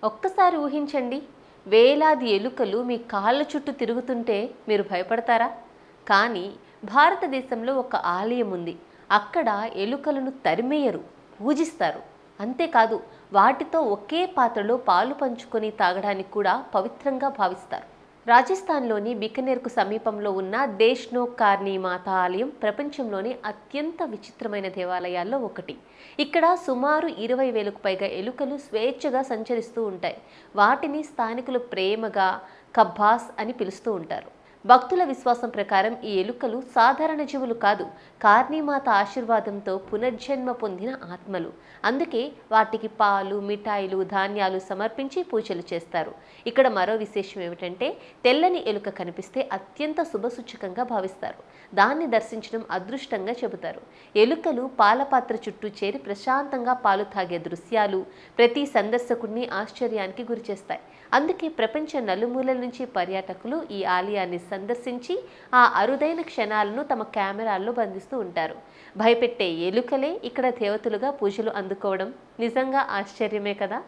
ఒక్కసారి ఊహించండి, వేలాది ఎలుకలు మీ కాళ్ళ చుట్టూ తిరుగుతుంటే మీరు భయపడతారా? కానీ భారతదేశంలో ఒక ఆలయం ఉంది. అక్కడ ఎలుకలను తరిమేయరు, పూజిస్తారు. అంతేకాదు, వాటితో ఒకే పాత్రలో పాలు పంచుకొని తాగడానికి కూడా పవిత్రంగా భావిస్తారు. రాజస్థాన్లోని బికనేర్కు సమీపంలో ఉన్న దేశ్నో కార్నీ మాతా ఆలయం ప్రపంచంలోని అత్యంత విచిత్రమైన దేవాలయాల్లో ఒకటి. ఇక్కడ సుమారు 20,000కు పైగా ఎలుకలు స్వేచ్ఛగా సంచరిస్తూ ఉంటాయి. వాటిని స్థానికులు ప్రేమగా కబ్బాస్ అని పిలుస్తూ ఉంటారు. భక్తుల విశ్వాసం ప్రకారం ఈ ఎలుకలు సాధారణ జీవులు కాదు, కార్నీమాత ఆశీర్వాదంతో పునర్జన్మ పొందిన ఆత్మలు. అందుకే వాటికి పాలు, మిఠాయిలు, ధాన్యాలు సమర్పించి పూజలు చేస్తారు. ఇక్కడ మరో విశేషం ఏమిటంటే, తెల్లని ఎలుక కనిపిస్తే అత్యంత శుభసూచకంగా భావిస్తారు. దాన్ని దర్శించడం అదృష్టంగా చెబుతారు. ఎలుకలు పాలపాత్ర చుట్టూ చేరి ప్రశాంతంగా పాలు తాగే దృశ్యాలు ప్రతి సందర్శకుడిని ఆశ్చర్యానికి గురిచేస్తాయి. అందుకే ప్రపంచ నలుమూలల నుంచి పర్యాటకులు ఈ ఆలయాన్ని సందర్శించి ఆ అరుదైన క్షణాలను తమ కెమెరాల్లో బంధిస్తూ ఉంటారు. భయపెట్టే ఎలుకలే ఇక్కడ దేవతలుగా పూజలు అందుకోవడం నిజంగా ఆశ్చర్యమే కదా.